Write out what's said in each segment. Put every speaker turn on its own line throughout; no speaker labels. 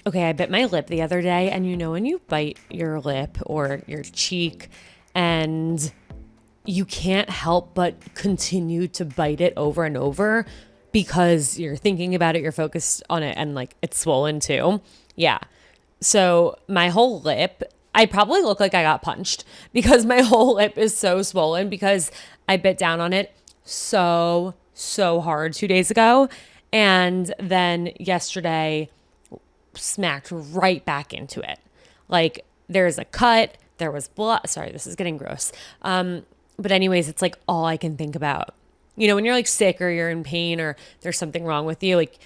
Okay, I bit my lip the other day, and you know when you bite your lip or your cheek and you can't help but continue to bite it over and over because you're thinking about it, you're focused on it, and like it's swollen too. Yeah. So my whole lip, I probably look like I got punched because my whole lip is so swollen because I bit down on it so hard 2 days ago. And then yesterday, smacked right back into it. Like there's a cut, there was blood. Sorry, this is getting gross. But anyways, it's like all I can think about. You know, when you're like sick or you're in pain or there's something wrong with you, like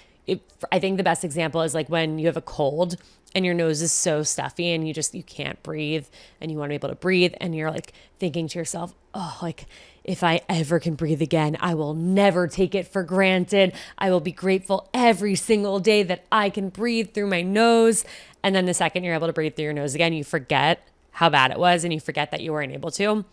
I think the best example is like when you have a cold and your nose is so stuffy and you can't breathe and you want to be able to breathe and you're like thinking to yourself, oh, like if I ever can breathe again, I will never take it for granted. I will be grateful every single day that I can breathe through my nose. And then the second you're able to breathe through your nose again, you forget how bad it was and you forget that you weren't able to.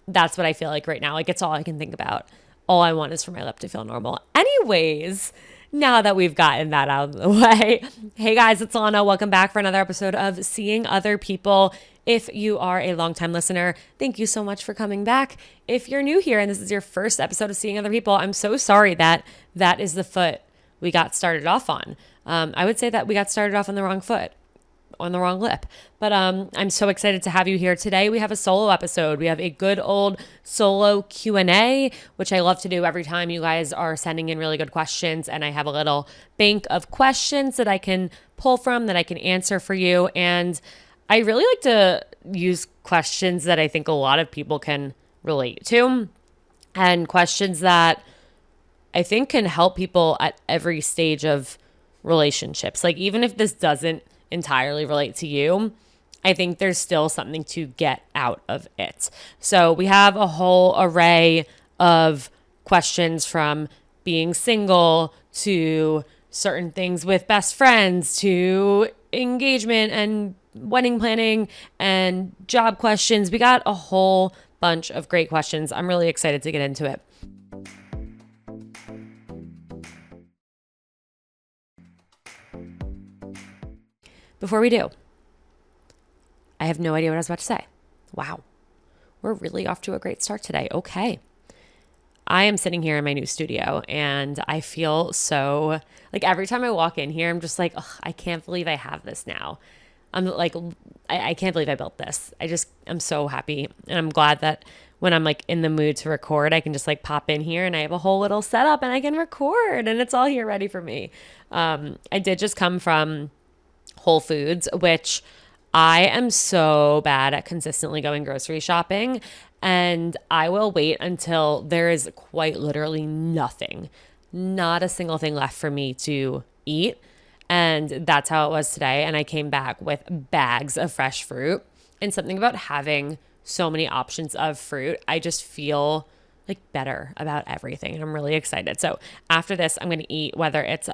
That's what I feel like right now. Like it's all I can think about. All I want is for my lip to feel normal. Anyways, now that we've gotten that out of the way, hey guys, it's Lana. Welcome back for another episode of Seeing Other People. If you are a longtime listener, thank you so much for coming back. If you're new here and this is your first episode of Seeing Other People, I'm so sorry that that is the foot we got started off on. I would say that we got started off on the wrong foot, on the wrong lip. But I'm so excited to have you here today. We have a solo episode. We have a good old solo Q&A, which I love to do every time you guys are sending in really good questions. And I have a little bank of questions that I can pull from that I can answer for you. And I really like to use questions that I think a lot of people can relate to and questions that I think can help people at every stage of relationships. Like even if this doesn't entirely relate to you, I think there's still something to get out of it. So we have a whole array of questions from being single to certain things with best friends to engagement and wedding planning and job questions. We got a whole bunch of great questions. I'm really excited to get into it. Before we do, I have no idea what I was about to say. Wow. We're really off to a great start today. Okay. I am sitting here in my new studio and I feel so like every time I walk in here, I'm just like, oh, I can't believe I have this now. I'm like, I can't believe I built this. I'm so happy. And I'm glad that when I'm like in the mood to record, I can just like pop in here and I have a whole little setup and I can record and it's all here ready for me. I did just come from Whole Foods, which I am so bad at consistently going grocery shopping, and I will wait until there is quite literally nothing, not a single thing left for me to eat. And that's how it was today. And I came back with bags of fresh fruit, and something about having so many options of fruit, I just feel like better about everything. And I'm really excited. So after this, I'm going to eat whether it's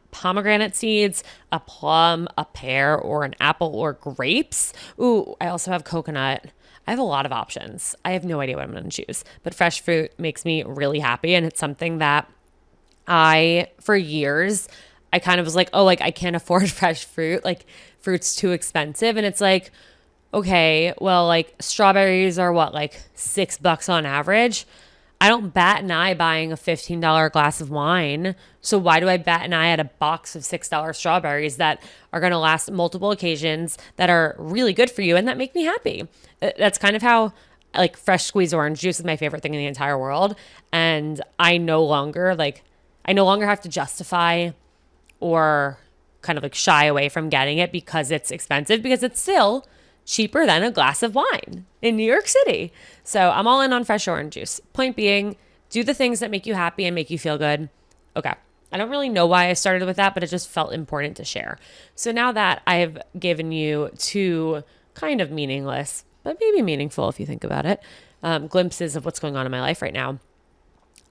pomegranate seeds, a plum, a pear, or an apple or grapes. Ooh, I also have coconut. I have a lot of options. I have no idea what I'm going to choose, but fresh fruit makes me really happy. And it's something that for years, I kind of was like, oh, like I can't afford fresh fruit. Like fruit's too expensive. And it's like, okay, well, like strawberries are what, like $6 on average. I don't bat an eye buying a $15 glass of wine. So why do I bat an eye at a box of $6 strawberries that are going to last multiple occasions, that are really good for you and that make me happy? That's kind of how like fresh squeezed orange juice is my favorite thing in the entire world. And I no longer have to justify or kind of like shy away from getting it because it's expensive, because it's still cheaper than a glass of wine in New York City. So I'm all in on fresh orange juice. Point being, do the things that make you happy and make you feel good. Okay. I don't really know why I started with that, but it just felt important to share. So now that I've given you two kind of meaningless, but maybe meaningful if you think about it, glimpses of what's going on in my life right now,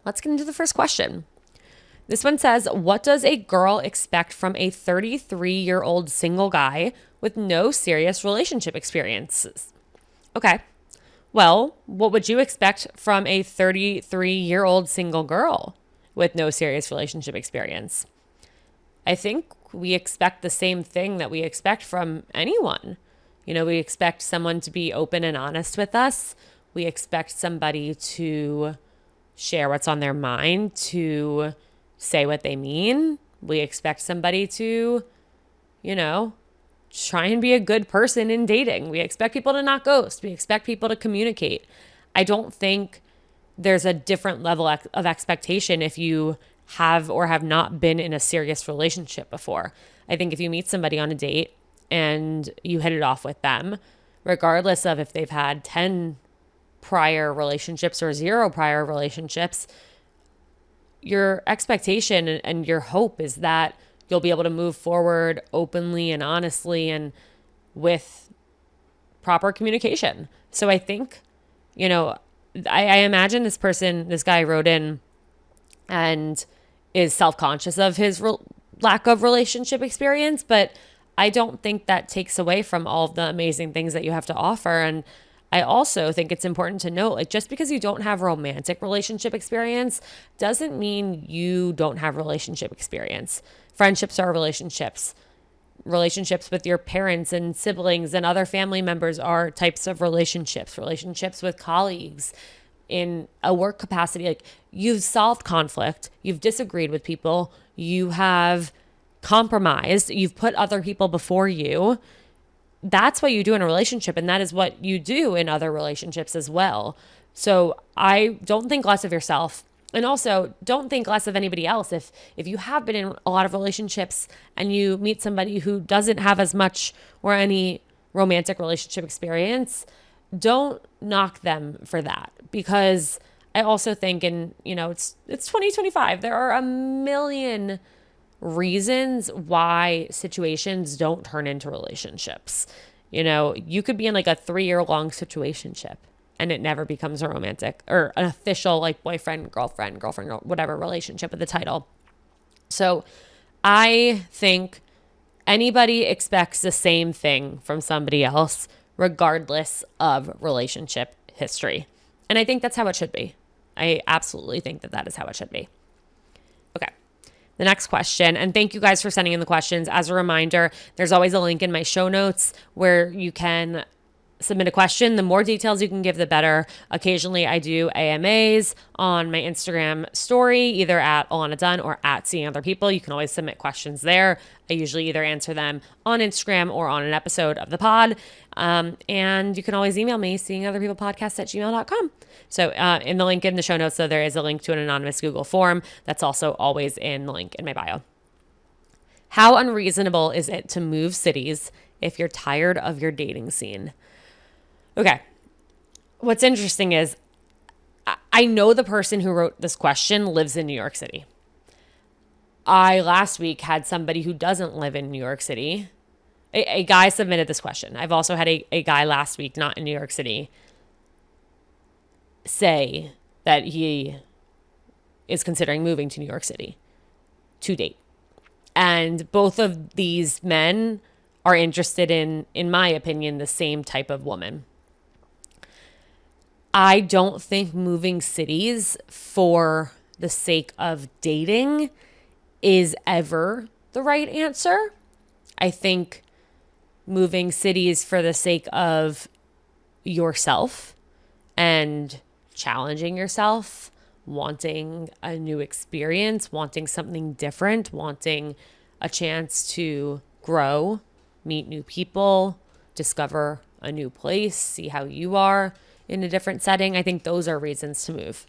let's get into the first question. This one says, what does a girl expect from a 33-year-old single guy with no serious relationship experiences? Okay. Well, what would you expect from a 33-year-old single girl with no serious relationship experience? I think we expect the same thing that we expect from anyone. We expect someone to be open and honest with us. We expect somebody to share what's on their mind, to say what they mean. We expect somebody to, try and be a good person in dating. We expect people to not ghost. We expect people to communicate. I don't think there's a different level of expectation if you have or have not been in a serious relationship before. I think if you meet somebody on a date and you hit it off with them, regardless of if they've had 10 prior relationships or 0 prior relationships, your expectation and your hope is that you'll be able to move forward openly and honestly and with proper communication. So I think, I imagine this guy wrote in and is self-conscious of his lack of relationship experience, but I don't think that takes away from all of the amazing things that you have to offer. And I also think it's important to note, like, just because you don't have romantic relationship experience doesn't mean you don't have relationship experience. Friendships are relationships. Relationships with your parents and siblings and other family members are types of relationships. Relationships with colleagues in a work capacity. Like, you've solved conflict, you've disagreed with people, you have compromised, you've put other people before you. That's what you do in a relationship, and that is what you do in other relationships as well. So I don't think less of yourself, and also don't think less of anybody else. If you have been in a lot of relationships and you meet somebody who doesn't have as much or any romantic relationship experience, don't knock them for that, because I also think it's 2025. There are a million reasons why situations don't turn into relationships. You could be in like a 3-year-long situationship and it never becomes a romantic or an official like boyfriend, girlfriend, whatever relationship with the title. So I think anybody expects the same thing from somebody else, regardless of relationship history. And I think that's how it should be. I absolutely think that is how it should be. Okay. The next question, and thank you guys for sending in the questions. As a reminder, there's always a link in my show notes where you can submit a question. The more details you can give, the better. Occasionally, I do AMAs on my Instagram story, either at Alana Dunn or at Seeing Other People. You can always submit questions there. I usually either answer them on Instagram or on an episode of the pod. And you can always email me, seeingotherpeoplepodcast@gmail.com. So in the link in the show notes, so there is a link to an anonymous Google form. That's also always in the link in my bio. How unreasonable is it to move cities if you're tired of your dating scene? Okay. What's interesting is I know the person who wrote this question lives in New York City. I last week had somebody who doesn't live in New York City. A guy submitted this question. I've also had a guy last week, not in New York City, say that he is considering moving to New York City to date. And both of these men are interested in my opinion, the same type of woman. I don't think moving cities for the sake of dating is ever the right answer. I think moving cities for the sake of yourself and challenging yourself, wanting a new experience, wanting something different, wanting a chance to grow, meet new people, discover a new place, see how you are in a different setting. I think those are reasons to move.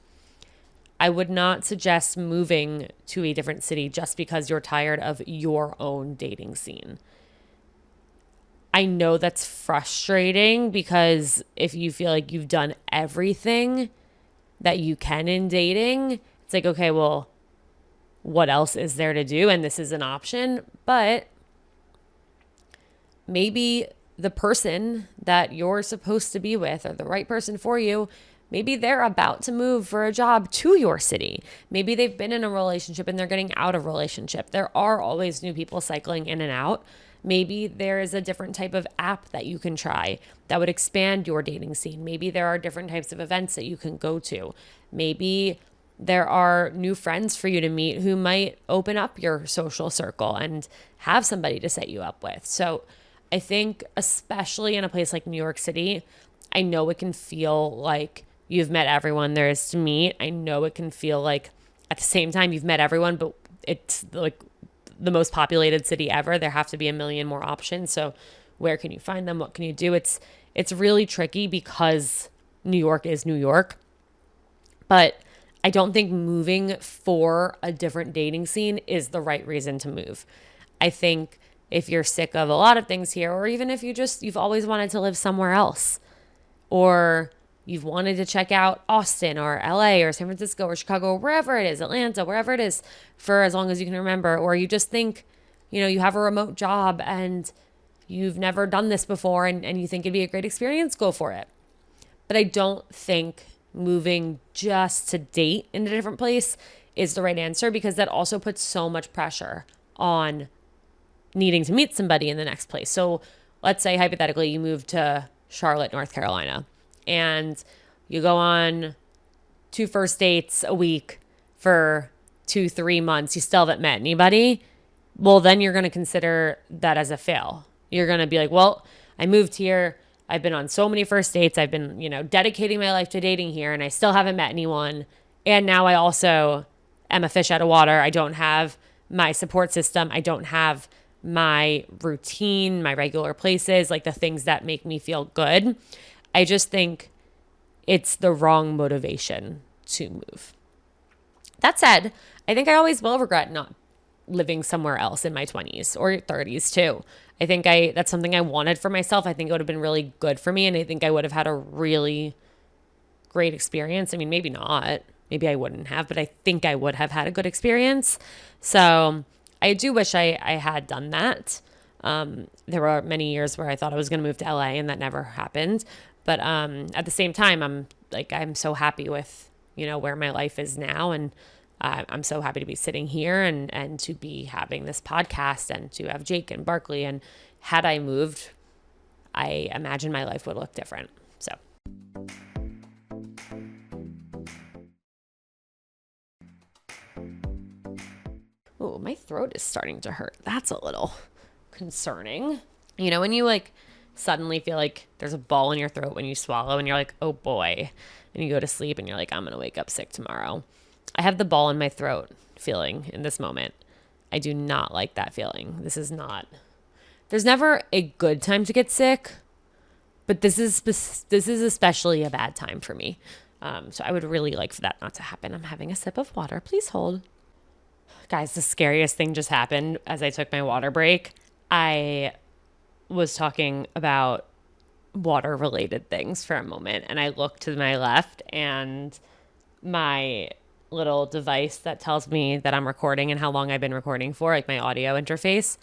I would not suggest moving to a different city just because you're tired of your own dating scene. I know that's frustrating because if you feel like you've done everything that you can in dating, it's like, okay, well, what else is there to do? And this is an option, but maybe the person that you're supposed to be with or the right person for you, maybe they're about to move for a job to your city. Maybe they've been in a relationship and they're getting out of relationship. There are always new people cycling in and out. Maybe there is a different type of app that you can try that would expand your dating scene. Maybe there are different types of events that you can go to. Maybe there are new friends for you to meet who might open up your social circle and have somebody to set you up with. So I think especially in a place like New York City, I know it can feel like you've met everyone there is to meet. I know it can feel like at the same time you've met everyone, but it's like the most populated city ever. There have to be a million more options. So where can you find them? What can you do? It's really tricky because New York is New York. But I don't think moving for a different dating scene is the right reason to move. I think if you're sick of a lot of things here, or even if you've always wanted to live somewhere else, or you've wanted to check out Austin or LA or San Francisco or Chicago, wherever it is, Atlanta, wherever it is, for as long as you can remember, or you just think, you have a remote job and you've never done this before and you think it'd be a great experience, go for it. But I don't think moving just to date in a different place is the right answer, because that also puts so much pressure on needing to meet somebody in the next place. So let's say hypothetically you move to Charlotte, North Carolina, and you go on 2 first dates a week for 2-3 months. You still haven't met anybody. Well, then you're going to consider that as a fail. You're going to be like, well, I moved here. I've been on so many first dates. I've been, dedicating my life to dating here, and I still haven't met anyone. And now I also am a fish out of water. I don't have my support system. I don't have my routine, my regular places, like the things that make me feel good. I just think it's the wrong motivation to move. That said, I think I always will regret not living somewhere else in my 20s or 30s too. I think that's something I wanted for myself. I think it would have been really good for me, and I think I would have had a really great experience. I mean, maybe not. Maybe I wouldn't have, but I think I would have had a good experience. So I do wish I had done that. There were many years where I thought I was going to move to LA, and that never happened. But at the same time, I'm so happy with, where my life is now. And I'm so happy to be sitting here and to be having this podcast and to have Jake and Barkley. And had I moved, I imagine my life would look different. So. Oh, my throat is starting to hurt. That's a little concerning. When you suddenly feel like there's a ball in your throat when you swallow and you're like, oh boy, and you go to sleep and you're like, I'm going to wake up sick tomorrow. I have the ball in my throat feeling in this moment. I do not like that feeling. There's never a good time to get sick, but this is especially a bad time for me. So I would really like for that not to happen. I'm having a sip of water. Please hold. Guys, the scariest thing just happened as I took my water break. I was talking about water-related things for a moment, and I looked to my left, and my little device that tells me that I'm recording and how long I've been recording for, like my audio interface,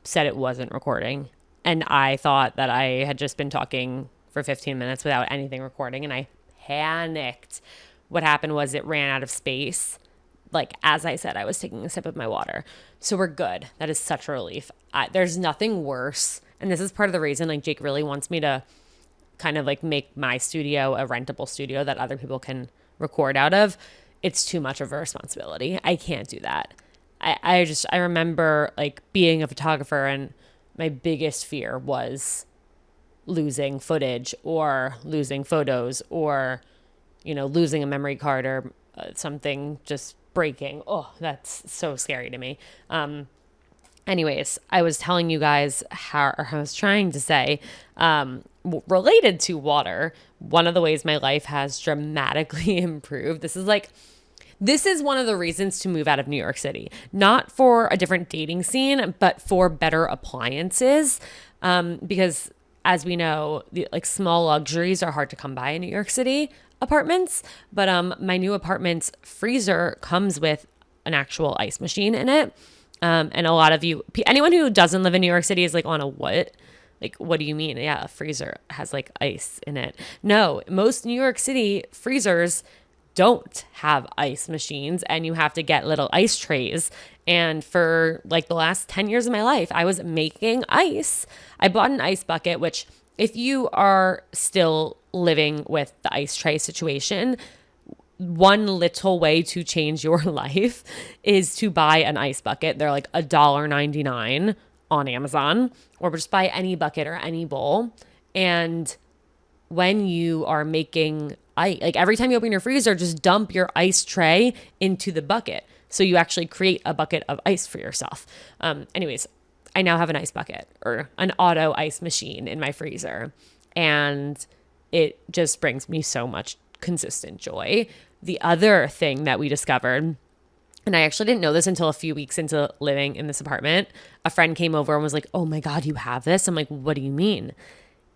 said it wasn't recording. And I thought that I had just been talking for 15 minutes without anything recording, and I panicked. What happened was it ran out of space. Like, as I said, I was taking a sip of my water. So we're good. That is such a relief. There's nothing worse. And this is part of the reason, Jake really wants me to kind of make my studio a rentable studio that other people can record out of. It's too much of a responsibility. I can't do that. I remember being a photographer, and my biggest fear was losing footage or losing photos or, losing a memory card or something just breaking. Oh, that's so scary to me. Anyways, I was telling you guys I was trying to say, related to water, one of the ways my life has dramatically improved. This is one of the reasons to move out of New York City, not for a different dating scene, but for better appliances. Because as we know, small luxuries are hard to come by in New York City apartments. But my new apartment's freezer comes with an actual ice machine in it. And a lot of anyone who doesn't live in New York City is on a what? What do you mean? Yeah, a freezer has ice in it. No, most New York City freezers don't have ice machines, and you have to get little ice trays. And for the last 10 years of my life, I was making ice. I bought an ice bucket, which if you are still living with the ice tray situation, one little way to change your life is to buy an ice bucket. They're like $1.99 on Amazon, or just buy any bucket or any bowl. And when you are making ice, like every time you open your freezer, just dump your ice tray into the bucket. So you actually create a bucket of ice for yourself. Anyways, I now have an ice bucket or an auto ice machine in my freezer. And it just brings me so much consistent joy. The other thing that we discovered, and I actually didn't know this until a few weeks into living in this apartment, a friend came over and was like, "Oh my God, you have this?" I'm like, "What do you mean?"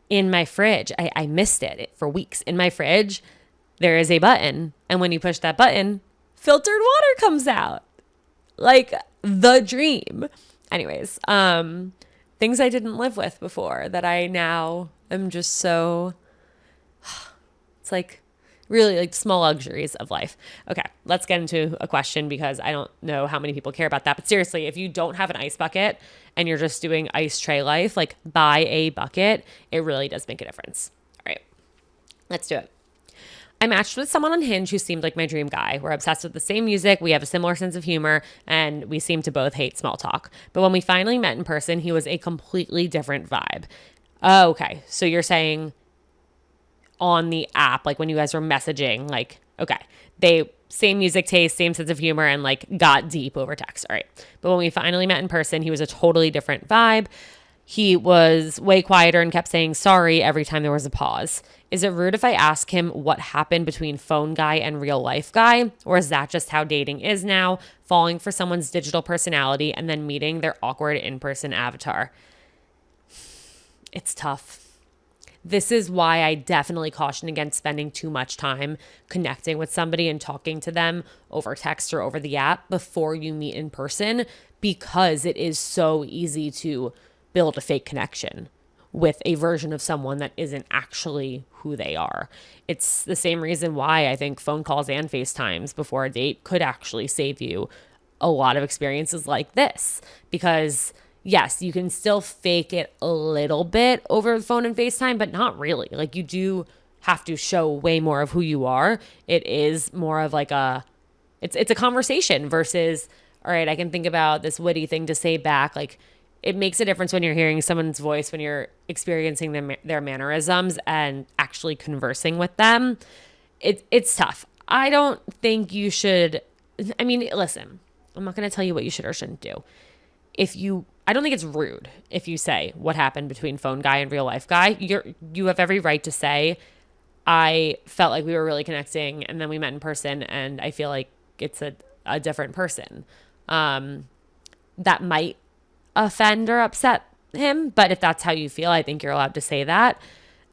In my fridge, I missed it for weeks. In my fridge, there is a button. And when you push that button, filtered water comes out. Like the dream. Anyways, things I didn't live with before that I now am just so, it's like really like small luxuries of life. Okay, let's get into a question because I don't know how many people care about that. But seriously, if you don't have an ice bucket and you're just doing ice tray life, like buy a bucket. It really does make a difference. All right, let's do it. I matched with someone on Hinge who seemed like my dream guy. We're obsessed with the same music, we have a similar sense of humor, and we seem to both hate small talk. But when we finally met in person, he was a completely different vibe. Oh, okay, so you're saying on the app, like when you guys were messaging, like, okay, they same music taste, same sense of humor, and like got deep over text. All right. But when we finally met in person, he was a totally different vibe. He was way quieter and kept saying sorry every time there was a pause. Is it rude if I ask him what happened between phone guy and real life guy? Or is that just how dating is now? Falling for someone's digital personality and then meeting their awkward in-person avatar. It's tough. This is why I definitely caution against spending too much time connecting with somebody and talking to them over text or over the app before you meet in person, because it is so easy to build a fake connection with a version of someone that isn't actually who they are. It's the same reason why I think phone calls and FaceTimes before a date could actually save you a lot of experiences like this, because yes, you can still fake it a little bit over the phone and FaceTime, but not really. Like you do have to show way more of who you are. It is more of like it's a conversation versus, all right, I can think about this witty thing to say back. Like it makes a difference when you're hearing someone's voice, when you're experiencing their mannerisms and actually conversing with them. It's tough. I don't think you should, I mean, listen, I'm not going to tell you what you should or shouldn't do. I don't think it's rude if you say what happened between phone guy and real life guy. You have every right to say, I felt like we were really connecting and then we met in person and I feel like it's a different person. That might offend or upset him, but if that's how you feel, I think you're allowed to say that.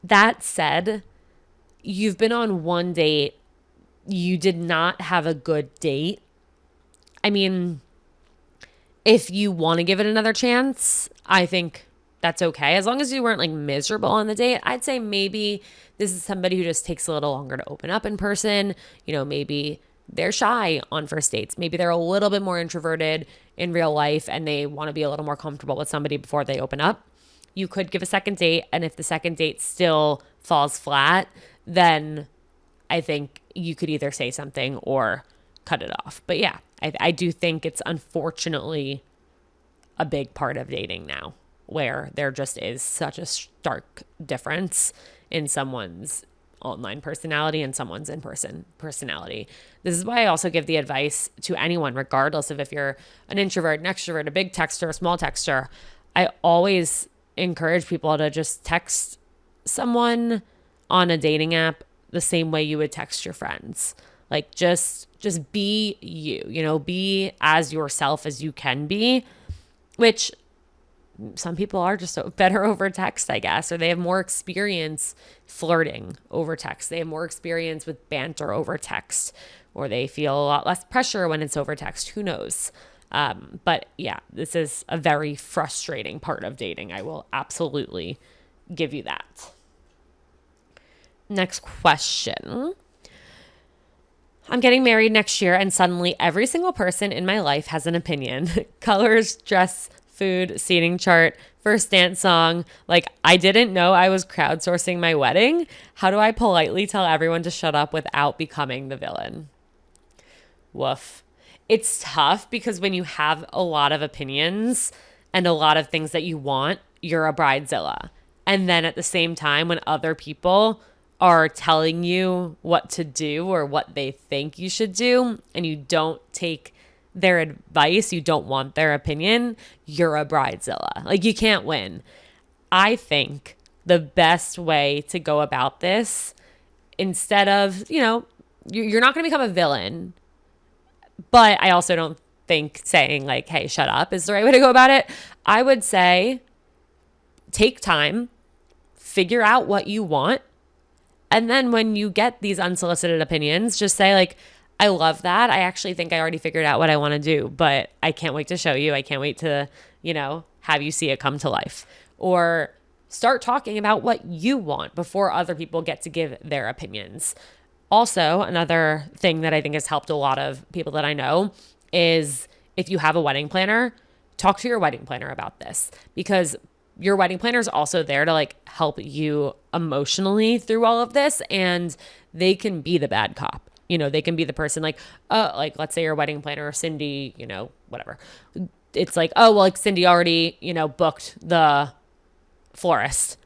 That said, you've been on one date. You did not have a good date. I mean, if you want to give it another chance, I think that's okay. As long as you weren't like miserable on the date, I'd say maybe this is somebody who just takes a little longer to open up in person. You know, maybe they're shy on first dates. Maybe they're a little bit more introverted in real life and they want to be a little more comfortable with somebody before they open up. You could give a second date. And if the second date still falls flat, then I think you could either say something or cut it off. But yeah, I do think it's unfortunately a big part of dating now where there just is such a stark difference in someone's online personality and someone's in-person personality. This is why I also give the advice to anyone, regardless of if you're an introvert, an extrovert, a big texter, a small texter. I always encourage people to just text someone on a dating app the same way you would text your friends. Like just be you, be as yourself as you can be, which some people are just better over text, I guess, or they have more experience flirting over text. They have more experience with banter over text, or they feel a lot less pressure when it's over text. Who knows? But yeah, this is a very frustrating part of dating. I will absolutely give you that. Next question. I'm getting married next year and suddenly every single person in my life has an opinion. Colors, dress, food, seating chart, first dance song. Like, I didn't know I was crowdsourcing my wedding. How do I politely tell everyone to shut up without becoming the villain? Woof. It's tough because when you have a lot of opinions and a lot of things that you want, you're a bridezilla. And then at the same time, when other people are telling you what to do or what they think you should do, and you don't take their advice, you don't want their opinion, you're a bridezilla. Like, you can't win. I think the best way to go about this, instead of, you're not going to become a villain, but I also don't think saying like, hey, shut up is the right way to go about it. I would say take time, figure out what you want. And then when you get these unsolicited opinions, just say like, I love that. I actually think I already figured out what I want to do, but I can't wait to show you. I can't wait to, have you see it come to life. Or start talking about what you want before other people get to give their opinions. Also, another thing that I think has helped a lot of people that I know is if you have a wedding planner, talk to your wedding planner about this, because your wedding planner is also there to like help you emotionally through all of this, and they can be the bad cop. They can be the person like let's say your wedding planner, Cindy, whatever. It's like, oh, well, like Cindy already, booked the florist.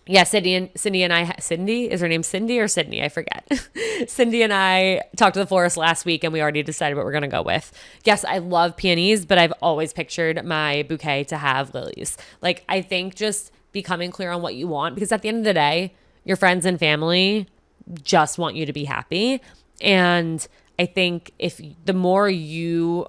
Yeah, Cindy and I, Cindy, is her name Cindy or Sydney? I forget. Cindy and I talked to the florist last week and we already decided what we're going to go with. Yes, I love peonies, but I've always pictured my bouquet to have lilies. Like, I think just becoming clear on what you want, because at the end of the day, your friends and family just want you to be happy. And I think if the more you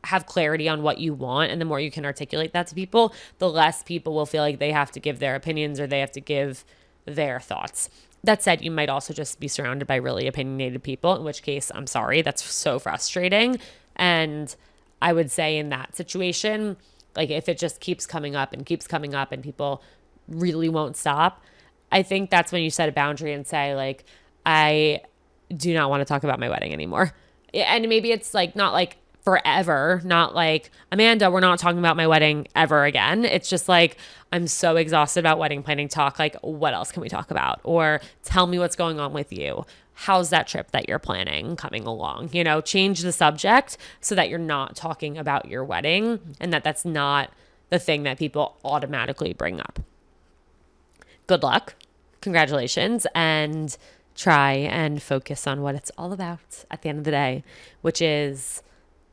have clarity on what you want and the more you can articulate that to people, the less people will feel like they have to give their opinions or they have to give their thoughts. That said, you might also just be surrounded by really opinionated people, in which case, I'm sorry, that's so frustrating. And I would say in that situation, like if it just keeps coming up and people really won't stop, I think that's when you set a boundary and say like, I do not want to talk about my wedding anymore. And maybe it's like not like forever, not like, Amanda, we're not talking about my wedding ever again. It's just like, I'm so exhausted about wedding planning talk. Like, what else can we talk about? Or tell me what's going on with you. How's that trip that you're planning coming along? Change the subject so that you're not talking about your wedding and that's not the thing that people automatically bring up. Good luck. Congratulations. And try and focus on what it's all about at the end of the day, which is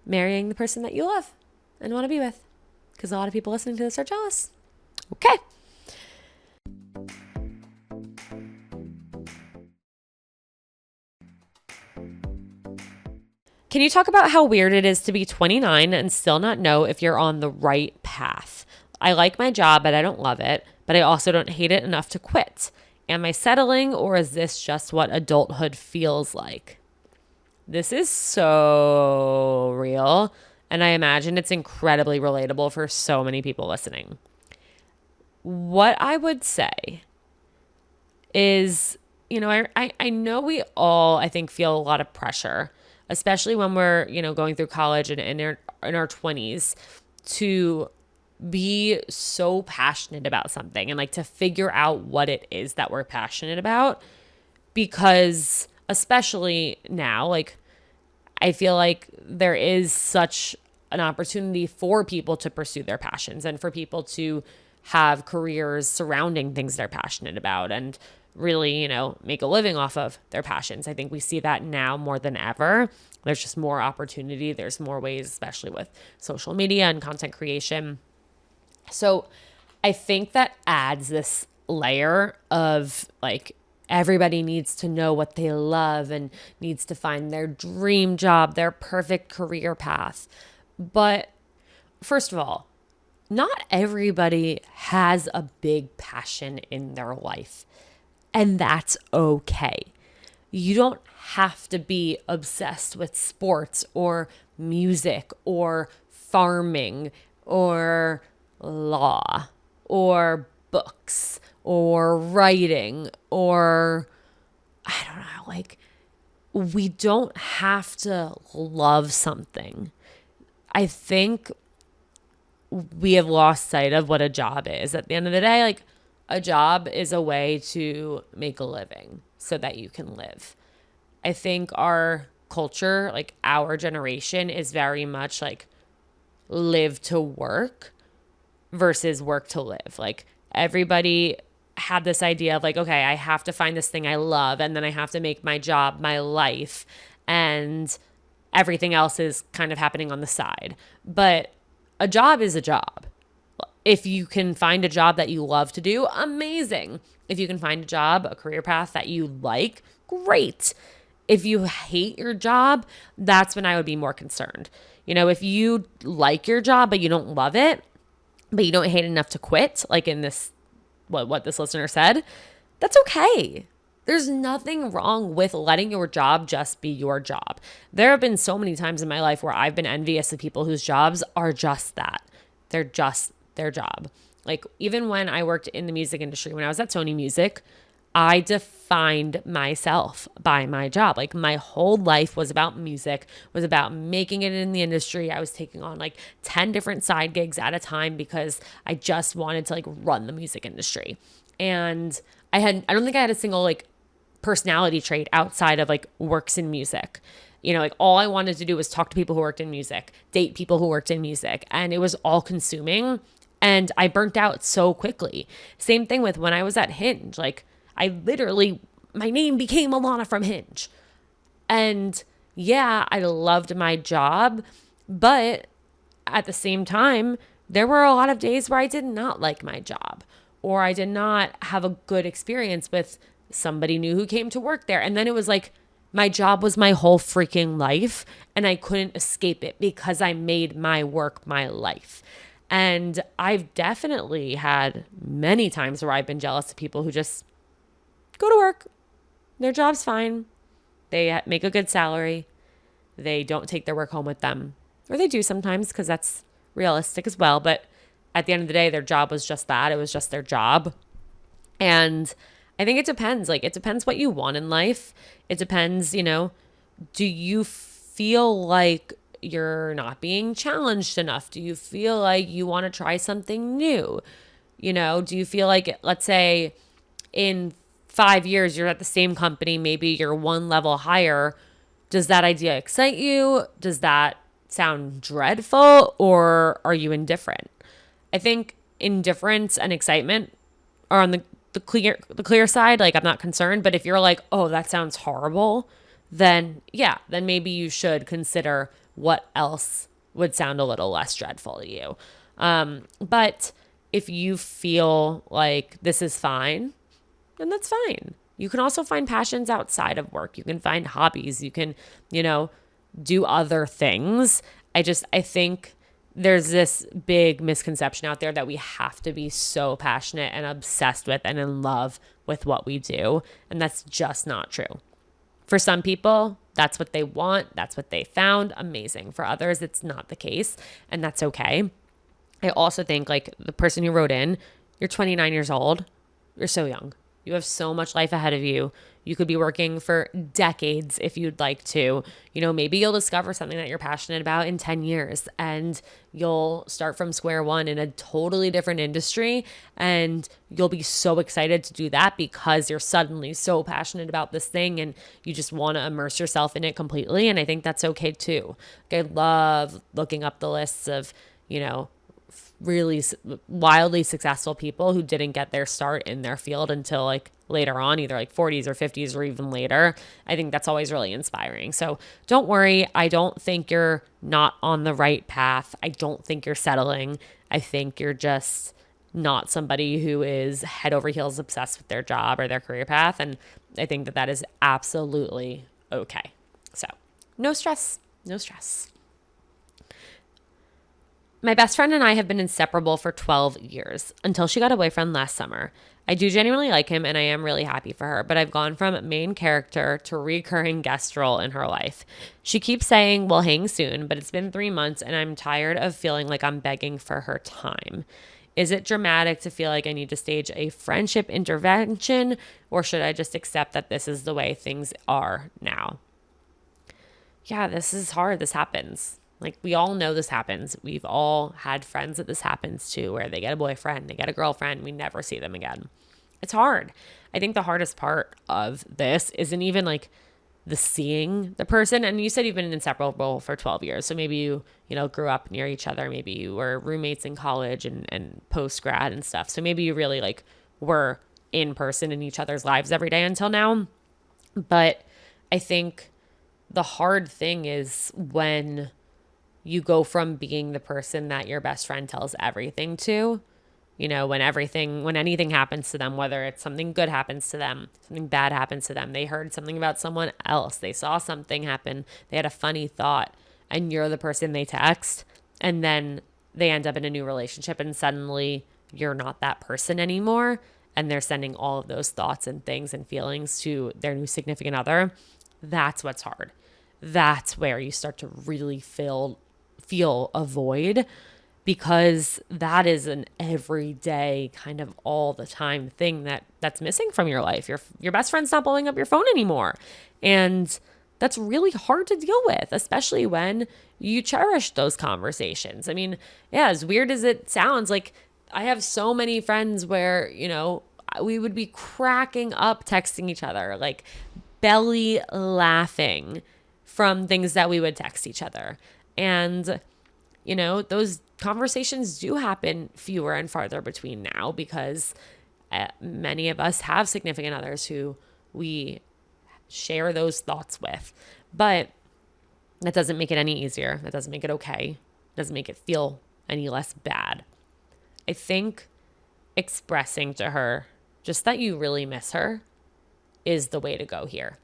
marrying the person that you love and want to be with, because a lot of people listening to this are jealous. Okay. Can you talk about how weird it is to be 29 and still not know if you're on the right path? I like my job, but I don't love it, but I also don't hate it enough to quit. Am I settling, or is this just what adulthood feels like? This is so real, and I imagine it's incredibly relatable for so many people listening. What I would say is, I know we all, I think, feel a lot of pressure, especially when we're, going through college and in our 20s, to be so passionate about something and like to figure out what it is that we're passionate about, because especially now, like, I feel like there is such an opportunity for people to pursue their passions and for people to have careers surrounding things they're passionate about and really, make a living off of their passions. I think we see that now more than ever. There's just more opportunity. There's more ways, especially with social media and content creation. So I think that adds this layer of like, everybody needs to know what they love and needs to find their dream job, their perfect career path. But first of all, not everybody has a big passion in their life, and that's okay. You don't have to be obsessed with sports or music or farming or law or books or writing, or I don't know, like, we don't have to love something. I think we have lost sight of what a job is. At the end of the day, like, a job is a way to make a living so that you can live. I think our culture, like our generation, is very much like live to work versus work to live. Like, everybody had this idea of like, okay, I have to find this thing I love, and then I have to make my job my life, and everything else is kind of happening on the side. But a job is a job. If you can find a job that you love to do, amazing. If you can find a job, a career path that you like, great. If you hate your job, that's when I would be more concerned. You know, if you like your job, but you don't love it, but you don't hate enough to quit, like in this, what this listener said, that's okay. There's nothing wrong with letting your job just be your job. There have been so many times in my life where I've been envious of people whose jobs are just that. They're just their job. Like, even when I worked in the music industry, when I was at Sony Music, I defined myself by my job. Like, my whole life was about music, was about making it in the industry. I was taking on like 10 different side gigs at a time because I just wanted to like run the music industry. And I don't think I had a single like personality trait outside of like works in music. You know, like, all I wanted to do was talk to people who worked in music, date people who worked in music, and it was all consuming. And I burnt out so quickly. Same thing with when I was at Hinge. Like, I literally, my name became Alana from Hinge. And yeah, I loved my job, but at the same time, there were a lot of days where I did not like my job, or I did not have a good experience with somebody new who came to work there. And then it was like, my job was my whole freaking life, and I couldn't escape it because I made my work my life. And I've definitely had many times where I've been jealous of people who just go to work. Their job's fine. They make a good salary. They don't take their work home with them. Or they do sometimes, because that's realistic as well. But at the end of the day, their job was just that. It was just their job. And I think it depends. Like, it depends what you want in life. It depends, you know, do you feel like you're not being challenged enough? Do you feel like you want to try something new? You know, do you feel like, let's say in 5 years, you're at the same company, maybe you're one level higher. Does that idea excite you? Does that sound dreadful, or are you indifferent? I think indifference and excitement are on the clear side. Like, I'm not concerned, but if you're like, oh, that sounds horrible, then yeah, then maybe you should consider what else would sound a little less dreadful to you. But if you feel like this is fine, then that's fine. You can also find passions outside of work. You can find hobbies. You can, you know, do other things. I think there's this big misconception out there that we have to be so passionate and obsessed with and in love with what we do. And that's just not true. For some people, that's what they want. That's what they found. Amazing. For others, it's not the case, and that's okay. I also think, like the person who wrote in, you're 29 years old. You're so young. You have so much life ahead of you. You could be working for decades if you'd like to. You know, maybe you'll discover something that you're passionate about in 10 years, and you'll start from square one in a totally different industry, and you'll be so excited to do that because you're suddenly so passionate about this thing and you just want to immerse yourself in it completely. And I think that's okay too. Like, I love looking up the lists of, you know, really wildly successful people who didn't get their start in their field until like later on, either like 40s or 50s or even later. I think that's always really inspiring. So don't worry. I don't think you're not on the right path. I don't think you're settling. I think you're just not somebody who is head over heels obsessed with their job or their career path. And I think that is absolutely okay. So no stress, no stress. My best friend and I have been inseparable for 12 years until she got a boyfriend last summer. I do genuinely like him and I am really happy for her, but I've gone from main character to recurring guest role in her life. She keeps saying we'll hang soon, but it's been 3 months and I'm tired of feeling like I'm begging for her time. Is it dramatic to feel like I need to stage a friendship intervention, or should I just accept that this is the way things are now? Yeah, this is hard. This happens. Like, we all know this happens. We've all had friends that this happens to, where they get a boyfriend, they get a girlfriend, we never see them again. It's hard. I think the hardest part of this isn't even like the seeing the person. And you said you've been inseparable for 12 years. So maybe you grew up near each other. Maybe you were roommates in college and post grad and stuff. So maybe you really like were in person in each other's lives every day until now. But I think the hard thing is when you go from being the person that your best friend tells everything to, when anything happens to them, whether it's something good happens to them, something bad happens to them, they heard something about someone else, they saw something happen, they had a funny thought, and you're the person they text, and then they end up in a new relationship and suddenly you're not that person anymore, and they're sending all of those thoughts and things and feelings to their new significant other. That's what's hard. That's where you start to really feel a void, because that is an everyday kind of all the time thing that's missing from your life. Your best friend's not blowing up your phone anymore. And that's really hard to deal with, especially when you cherish those conversations. I mean, yeah, as weird as it sounds, like I have so many friends where, we would be cracking up texting each other, like belly laughing from things that we would text each other. And, those conversations do happen fewer and farther between now, because many of us have significant others who we share those thoughts with. But that doesn't make it any easier. That doesn't make it okay. It doesn't make it feel any less bad. I think expressing to her just that you really miss her is the way to go here.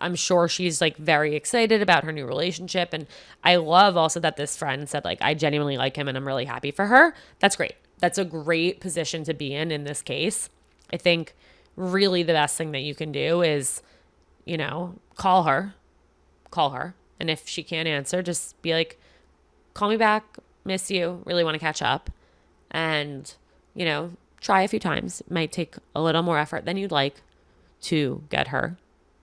I'm sure she's like very excited about her new relationship. And I love also that this friend said, like, I genuinely like him and I'm really happy for her. That's great. That's a great position to be in this case. I think really the best thing that you can do is, call her. And if she can't answer, just be like, call me back, miss you, really want to catch up. And, try a few times. It might take a little more effort than you'd like to get her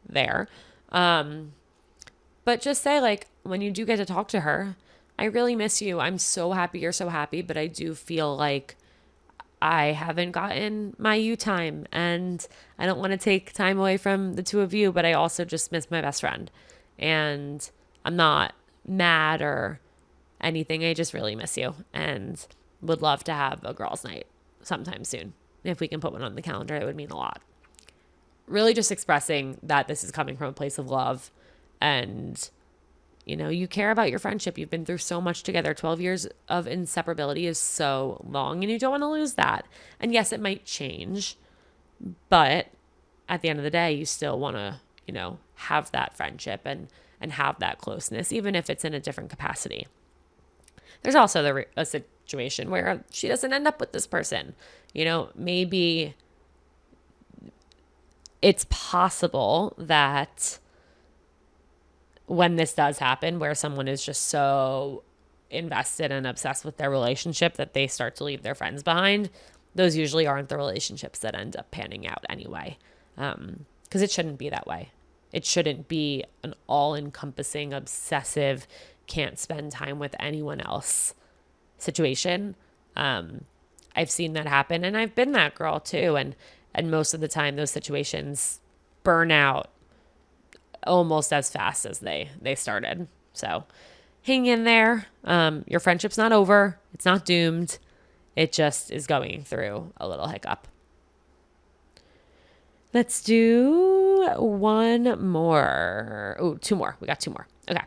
there. But just say, like, when you do get to talk to her, I really miss you. I'm so happy you're so happy, but I do feel like I haven't gotten my you time, and I don't want to take time away from the two of you, but I also just miss my best friend. And I'm not mad or anything. I just really miss you and would love to have a girls' night sometime soon. If we can put one on the calendar, it would mean a lot. Really just expressing that this is coming from a place of love, and you care about your friendship. You've been through so much together. 12 years of inseparability is so long, and you don't want to lose that. And yes, it might change, but at the end of the day, you still want to, have that friendship and have that closeness, even if it's in a different capacity. There's also a situation where she doesn't end up with this person. Maybe it's possible that when this does happen, where someone is just so invested and obsessed with their relationship that they start to leave their friends behind, those usually aren't the relationships that end up panning out anyway. Because it shouldn't be that way. It shouldn't be an all-encompassing, obsessive, can't spend time with anyone else situation. I've seen that happen, and I've been that girl too. And most of the time, those situations burn out almost as fast as they started. So hang in there. Your friendship's not over. It's not doomed. It just is going through a little hiccup. Let's do one more. Oh, two more. We got two more. Okay.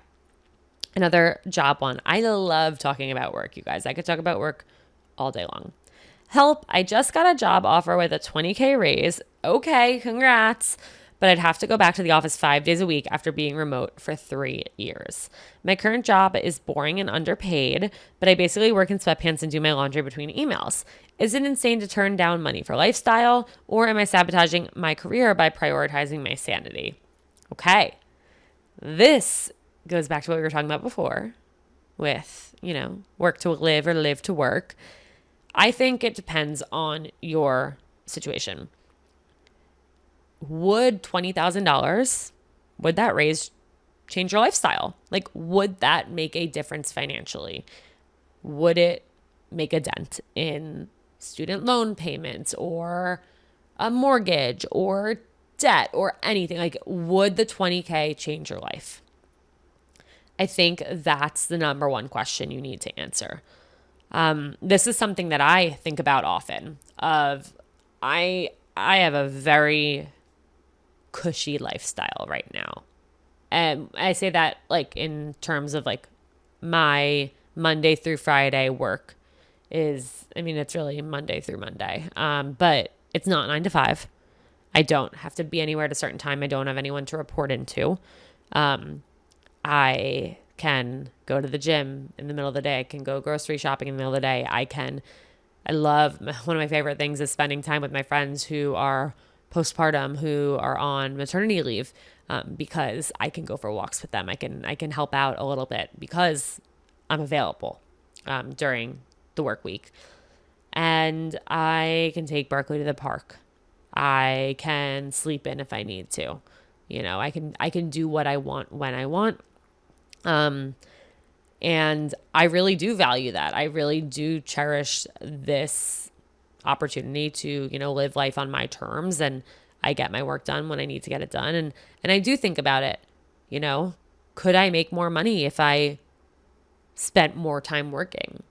Another job one. I love talking about work, you guys. I could talk about work all day long. Help, I just got a job offer with a $20,000 raise. Okay, congrats. But I'd have to go back to the office 5 days a week after being remote for 3 years. My current job is boring and underpaid, but I basically work in sweatpants and do my laundry between emails. Is it insane to turn down money for lifestyle, or am I sabotaging my career by prioritizing my sanity? Okay, this goes back to what we were talking about before with, work to live or live to work. I think it depends on your situation. Would $20,000, would that raise change your lifestyle? Like, would that make a difference financially? Would it make a dent in student loan payments or a mortgage or debt or anything? Like, would the 20K change your life? I think that's the number one question you need to answer. This is something that I think about often. I have a very cushy lifestyle right now. And I say that like in terms of like my Monday through Friday work it's really Monday through Monday. But it's not 9 to 5. I don't have to be anywhere at a certain time. I don't have anyone to report into. I can go to the gym in the middle of the day. I can go grocery shopping in the middle of the day. One of my favorite things is spending time with my friends who are postpartum, who are on maternity leave, because I can go for walks with them. I can help out a little bit because I'm available during the work week. And I can take Barkley to the park. I can sleep in if I need to. I can do what I want when I want. And I really do value that. I really do cherish this opportunity to, live life on my terms, and I get my work done when I need to get it done. And I do think about it, could I make more money if I spent more time working?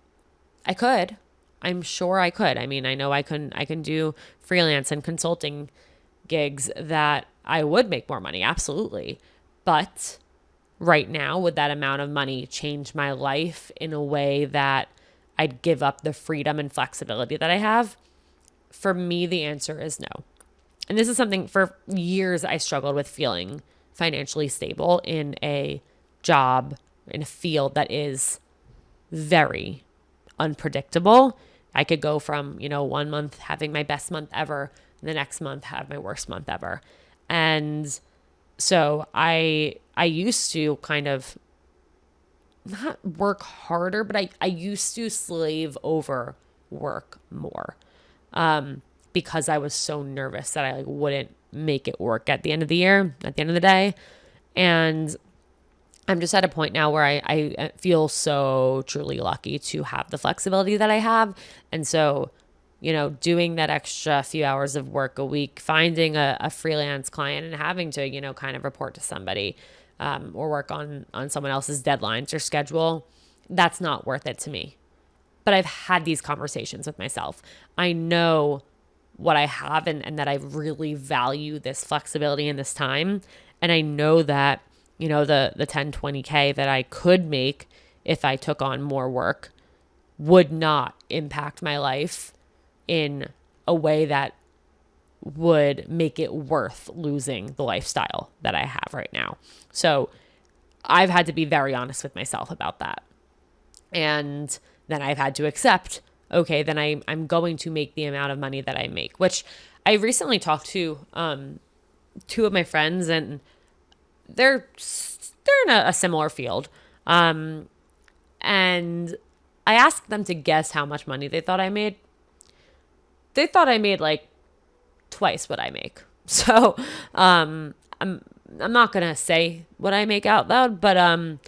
I could. I'm sure I could. I know I can do freelance and consulting gigs that I would make more money. Absolutely. But right now, would that amount of money change my life in a way that I'd give up the freedom and flexibility that I have? For me, the answer is no. And this is something for years I struggled with, feeling financially stable in a job, in a field that is very unpredictable. I could go from, 1 month having my best month ever, the next month have my worst month ever. And so I used to kind of not work harder, but I used to slave over work more, because I was so nervous that I wouldn't make it work at the end of the year, at the end of the day. And I'm just at a point now where I feel so truly lucky to have the flexibility that I have. And so, doing that extra few hours of work a week, finding a freelance client and having to, kind of report to somebody, or work on someone else's deadlines or schedule, that's not worth it to me. But I've had these conversations with myself. I know what I have and that I really value this flexibility and this time. And I know that, the 10, 20K that I could make if I took on more work would not impact my life in a way that would make it worth losing the lifestyle that I have right now. So I've had to be very honest with myself about that. And then I've had to accept, okay, then I'm going to make the amount of money that I make, which I recently talked to two of my friends, and they're in a similar field. And I asked them to guess how much money they thought I made. They thought I made like twice what I make. So I'm not gonna say what I make out loud, but and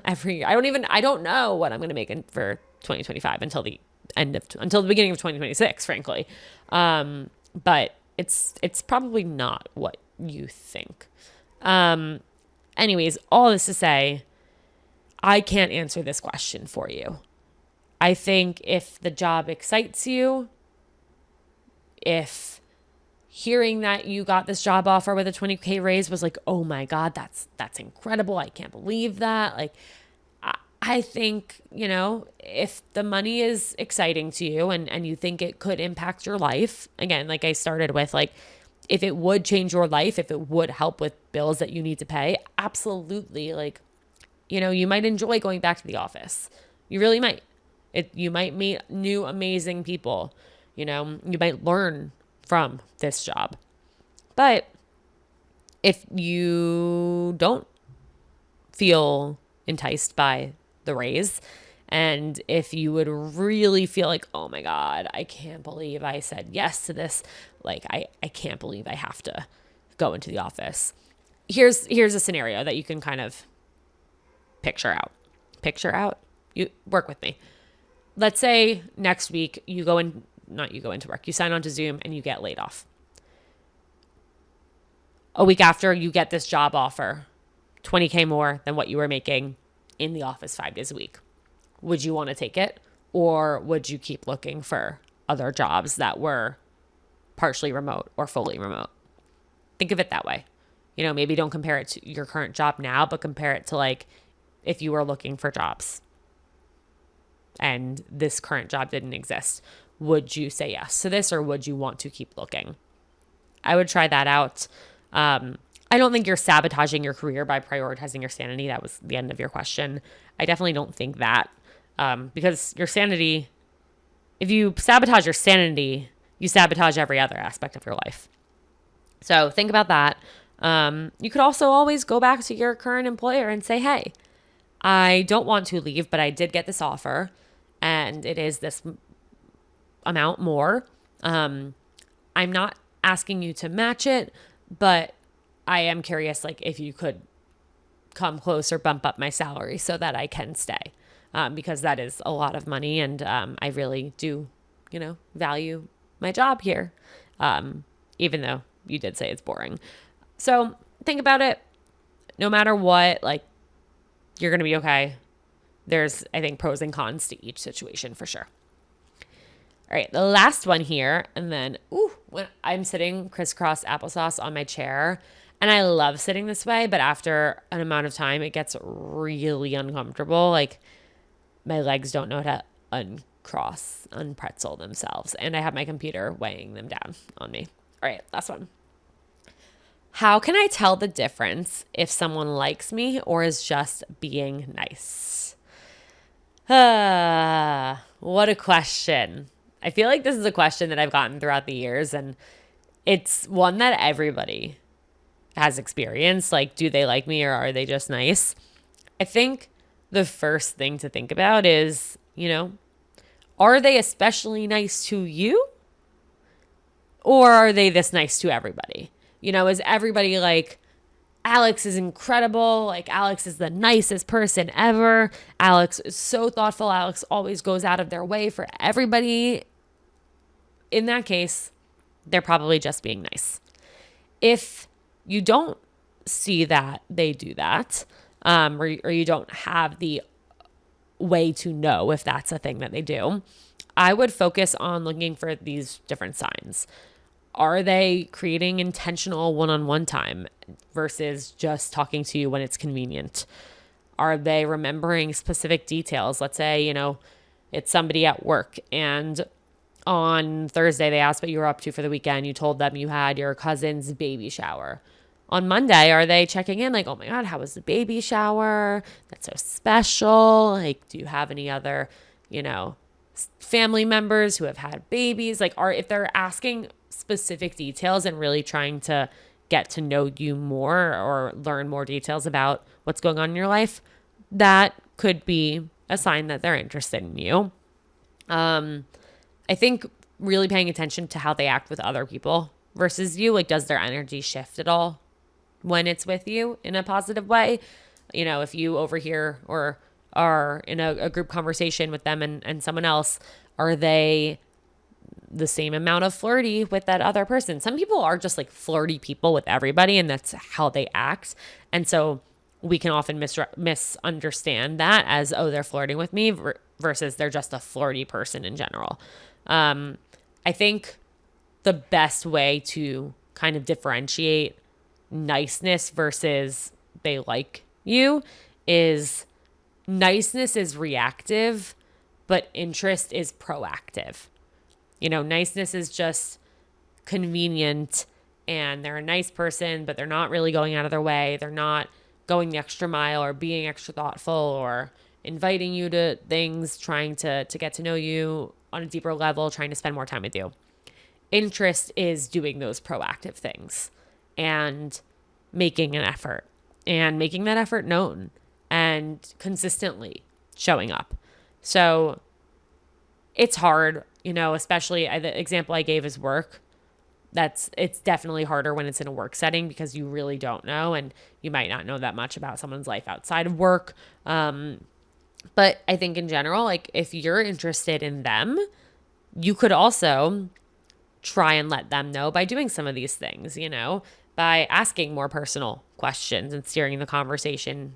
I don't know what I'm gonna make for 2025 until the beginning of 2026, frankly. But it's probably not what you think. Anyways, all this to say, I can't answer this question for you. I think if the job excites you, if hearing that you got this job offer with a 20K raise was like, oh my God, that's incredible. I can't believe that. Like, I think, if the money is exciting to you and you think it could impact your life, again, like I started with, like, if it would change your life, if it would help with bills that you need to pay, absolutely. Like, you might enjoy going back to the office. You really might. You might meet new amazing people. You might learn from this job. But if you don't feel enticed by the raise, and if you would really feel like, oh my God, I can't believe I said yes to this. Like, I can't believe I have to go into the office. here's a scenario that you can kind of picture out. Picture out. You work with me. Let's say next week you go in, not you go into work, you sign on to Zoom and you get laid off. A week after, you get this job offer, $20K more than what you were making in the office 5 days a week. Would you want to take it? Or would you keep looking for other jobs that were partially remote or fully remote? Think of it that way. Maybe don't compare it to your current job now, but compare it to like if you were looking for jobs and this current job didn't exist. Would you say yes to this, or would you want to keep looking? I would try that out. I don't think you're sabotaging your career by prioritizing your sanity. That was the end of your question. I definitely don't think that, because your sanity, if you sabotage your sanity, you sabotage every other aspect of your life. So think about that. You could also always go back to your current employer and say, hey, I don't want to leave, but I did get this offer and it is this amount more. I'm not asking you to match it, but I am curious, like, if you could come close or bump up my salary so that I can stay, because that is a lot of money, and I really do, value my job here, even though you did say it's boring. So think about it. No matter what, like, you're going to be okay. There's, I think, pros and cons to each situation for sure. All right, the last one here, and then, when I'm sitting crisscross applesauce on my chair, and I love sitting this way, but after an amount of time, it gets really uncomfortable. Like, my legs don't know how to unpretzel themselves, and I have my computer weighing them down on me. All right, last one. How can I tell the difference if someone likes me or is just being nice? What a question. I feel like this is a question that I've gotten throughout the years, and it's one that everybody has experienced. Like, do they like me or are they just nice? I think the first thing to think about is, are they especially nice to you? Or are they this nice to everybody? Is everybody like, Alex is incredible. Like, Alex is the nicest person ever. Alex is so thoughtful. Alex always goes out of their way for everybody. In that case, they're probably just being nice. If you don't see that they do that, or you don't have the way to know if that's a thing that they do, I would focus on looking for these different signs. Are they creating intentional one-on-one time versus just talking to you when it's convenient? Are they remembering specific details? Let's say, it's somebody at work, and on Thursday they asked what you were up to for the weekend. You told them you had your cousin's baby shower. On Monday, are they checking in like, oh my God, how was the baby shower? That's so special. Like, do you have any other, family members who have had babies? Like, if they're asking specific details and really trying to get to know you more or learn more details about what's going on in your life, that could be a sign that they're interested in you. I think really paying attention to how they act with other people versus you, like, does their energy shift at all when it's with you in a positive way? If you overhear or are in a group conversation with them and someone else, are they the same amount of flirty with that other person? Some people are just like flirty people with everybody, and that's how they act. And so we can often misunderstand that as, oh, they're flirting with me versus they're just a flirty person in general. I think the best way to kind of differentiate niceness versus they like you is niceness is reactive, but interest is proactive. Niceness is just convenient, and they're a nice person, but they're not really going out of their way. They're not going the extra mile or being extra thoughtful or inviting you to things, trying to get to know you on a deeper level, trying to spend more time with you. Interest is doing those proactive things and making an effort and making that effort known and consistently showing up. So it's hard, especially the example I gave is work. it's definitely harder when it's in a work setting because you really don't know, and you might not know that much about someone's life outside of work. But I think in general, like if you're interested in them, you could also try and let them know by doing some of these things, by asking more personal questions and steering the conversation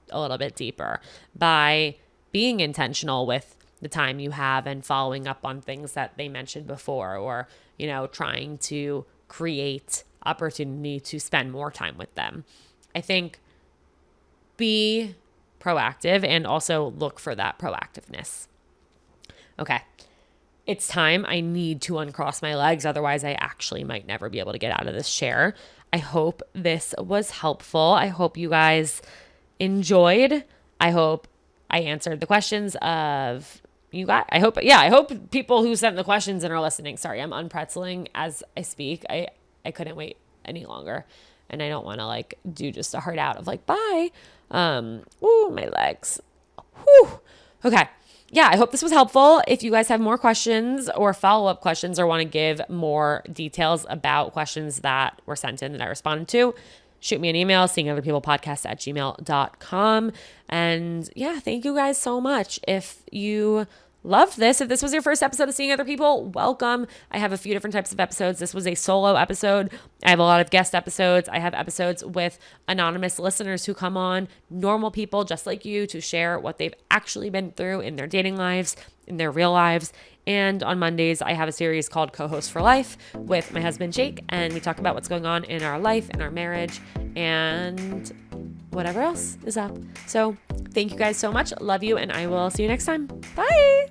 a little bit deeper, by being intentional with the time you have and following up on things that they mentioned before, or, trying to create opportunity to spend more time with them. I think be proactive and also look for that proactiveness. Okay. It's time. I need to uncross my legs. Otherwise, I actually might never be able to get out of this chair. I hope this was helpful. I hope you guys enjoyed. I hope I answered the questions of you guys. I hope people who sent the questions and are listening. Sorry, I'm unpretzeling as I speak. I couldn't wait any longer. And I don't want to do just a heart out of bye. My legs. Whew. Okay. Yeah, I hope this was helpful. If you guys have more questions or follow-up questions or want to give more details about questions that were sent in that I responded to, shoot me an email, seeingotherpeoplepodcast@gmail.com. And yeah, thank you guys so much. If you loved this, if this was your first episode of Seeing Other People, welcome. I have a few different types of episodes. This was a solo episode. I have a lot of guest episodes. I have episodes with anonymous listeners who come on, normal people just like you, to share what they've actually been through in their dating lives, in their real lives. And on Mondays, I have a series called Co-Host for Life with my husband, Jake, and we talk about what's going on in our life, in our marriage, and whatever else is up. So thank you guys so much. Love you, and I will see you next time. Bye.